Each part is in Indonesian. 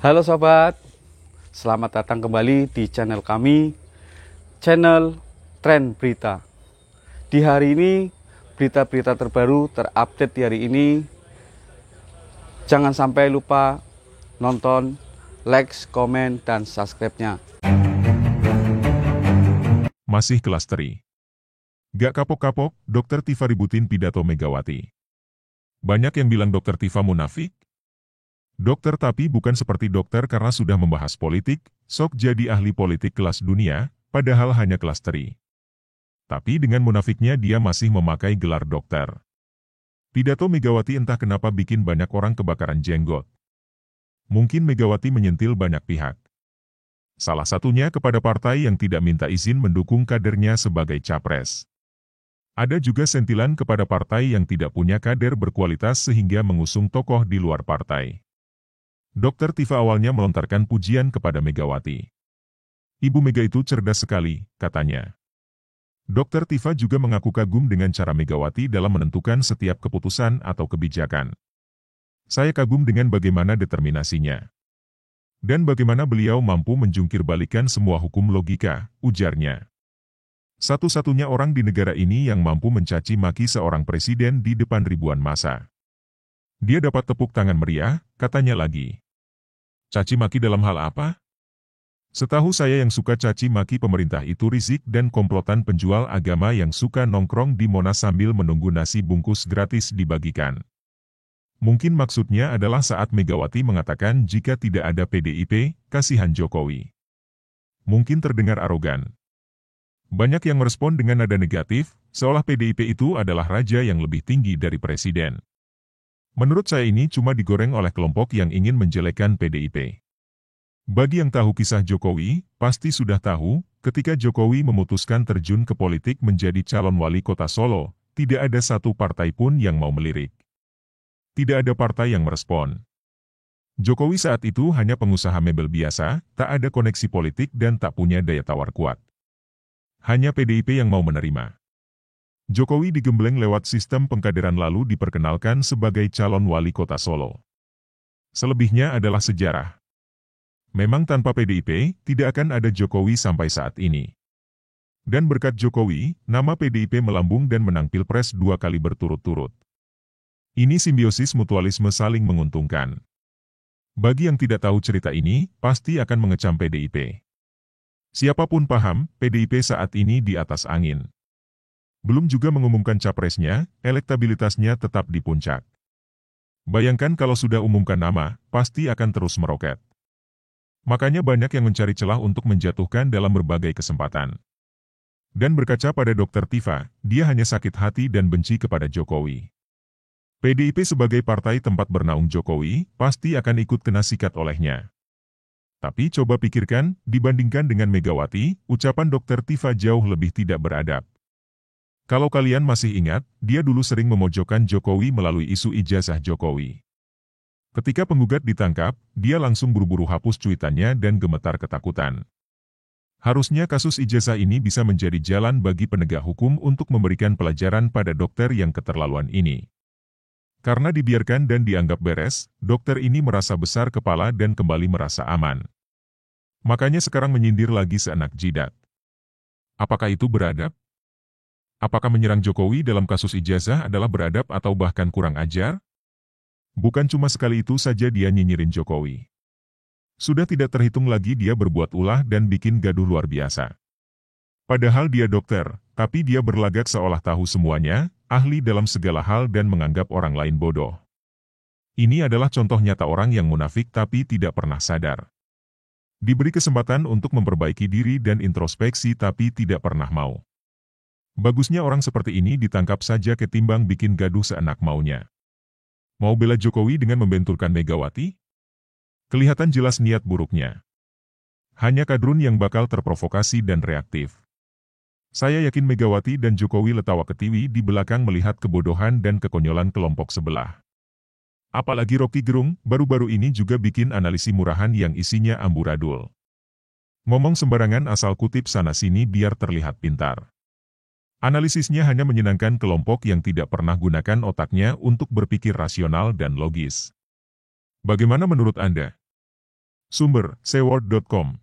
Halo sobat, selamat datang kembali di channel kami, channel Tren Berita. Di hari ini, berita-berita terbaru terupdate di hari ini. Jangan sampai lupa nonton, like, komen, dan subscribe-nya. Masih klasteri. Gak kapok-kapok, Dr. Tifa ributin pidato Megawati. Banyak yang bilang Dr. Tifa munafik. Dokter tapi bukan seperti dokter karena sudah membahas politik, sok jadi ahli politik kelas dunia, padahal hanya klasteri. Tapi dengan munafiknya dia masih memakai gelar dokter. Pidato Megawati entah kenapa bikin banyak orang kebakaran jenggot. Mungkin Megawati menyentil banyak pihak. Salah satunya kepada partai yang tidak minta izin mendukung kadernya sebagai capres. Ada juga sentilan kepada partai yang tidak punya kader berkualitas sehingga mengusung tokoh di luar partai. Dr. Tifa awalnya melontarkan pujian kepada Megawati. Ibu Mega itu cerdas sekali, katanya. Dr. Tifa juga mengaku kagum dengan cara Megawati dalam menentukan setiap keputusan atau kebijakan. Saya kagum dengan bagaimana determinasinya. Dan bagaimana beliau mampu menjungkir balikan semua hukum logika, ujarnya. Satu-satunya orang di negara ini yang mampu mencaci maki seorang presiden di depan ribuan massa. Dia dapat tepuk tangan meriah, katanya lagi. Caci maki dalam hal apa? Setahu saya yang suka caci maki pemerintah itu Rizik dan komplotan penjual agama yang suka nongkrong di Monas sambil menunggu nasi bungkus gratis dibagikan. Mungkin maksudnya adalah saat Megawati mengatakan jika tidak ada PDIP, kasihan Jokowi. Mungkin terdengar arogan. Banyak yang merespon dengan nada negatif, seolah PDIP itu adalah raja yang lebih tinggi dari presiden. Menurut saya ini cuma digoreng oleh kelompok yang ingin menjelekkan PDIP. Bagi yang tahu kisah Jokowi, pasti sudah tahu, ketika Jokowi memutuskan terjun ke politik menjadi calon wali kota Solo, tidak ada satu partai pun yang mau melirik. Tidak ada partai yang merespon. Jokowi saat itu hanya pengusaha mebel biasa, tak ada koneksi politik dan tak punya daya tawar kuat. Hanya PDIP yang mau menerima. Jokowi digembleng lewat sistem pengkaderan lalu diperkenalkan sebagai calon wali kota Solo. Selebihnya adalah sejarah. Memang tanpa PDIP, tidak akan ada Jokowi sampai saat ini. Dan berkat Jokowi, nama PDIP melambung dan menang Pilpres 2 kali berturut-turut. Ini simbiosis mutualisme saling menguntungkan. Bagi yang tidak tahu cerita ini, pasti akan mengecam PDIP. Siapapun paham, PDIP saat ini di atas angin. Belum juga mengumumkan capresnya, elektabilitasnya tetap di puncak. Bayangkan kalau sudah umumkan nama, pasti akan terus meroket. Makanya banyak yang mencari celah untuk menjatuhkan dalam berbagai kesempatan. Dan berkaca pada Dr. Tifa, dia hanya sakit hati dan benci kepada Jokowi. PDIP sebagai partai tempat bernaung Jokowi, pasti akan ikut kena sikat olehnya. Tapi coba pikirkan, dibandingkan dengan Megawati, ucapan Dr. Tifa jauh lebih tidak beradab. Kalau kalian masih ingat, dia dulu sering memojokkan Jokowi melalui isu ijazah Jokowi. Ketika penggugat ditangkap, dia langsung buru-buru hapus cuitannya dan gemetar ketakutan. Harusnya kasus ijazah ini bisa menjadi jalan bagi penegak hukum untuk memberikan pelajaran pada dokter yang keterlaluan ini. Karena dibiarkan dan dianggap beres, dokter ini merasa besar kepala dan kembali merasa aman. Makanya sekarang menyindir lagi seenak jidat. Apakah itu beradab? Apakah menyerang Jokowi dalam kasus ijazah adalah beradab atau bahkan kurang ajar? Bukan cuma sekali itu saja dia nyinyirin Jokowi. Sudah tidak terhitung lagi dia berbuat ulah dan bikin gaduh luar biasa. Padahal dia dokter, tapi dia berlagak seolah tahu semuanya, ahli dalam segala hal dan menganggap orang lain bodoh. Ini adalah contoh nyata orang yang munafik tapi tidak pernah sadar. Diberi kesempatan untuk memperbaiki diri dan introspeksi tapi tidak pernah mau. Bagusnya orang seperti ini ditangkap saja ketimbang bikin gaduh seenak maunya. Mau bela Jokowi dengan membenturkan Megawati? Kelihatan jelas niat buruknya. Hanya kadrun yang bakal terprovokasi dan reaktif. Saya yakin Megawati dan Jokowi letawa ketiwi di belakang melihat kebodohan dan kekonyolan kelompok sebelah. Apalagi Rocky Gerung, baru-baru ini juga bikin analisis murahan yang isinya amburadul. Ngomong sembarangan asal kutip sana-sini biar terlihat pintar. Analisisnya hanya menyenangkan kelompok yang tidak pernah gunakan otaknya untuk berpikir rasional dan logis. Bagaimana menurut Anda? Sumber, seword.com.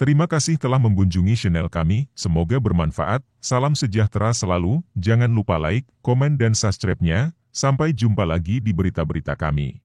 Terima kasih telah mengunjungi channel kami, semoga bermanfaat, salam sejahtera selalu, jangan lupa like, komen dan subscribe-nya, sampai jumpa lagi di berita-berita kami.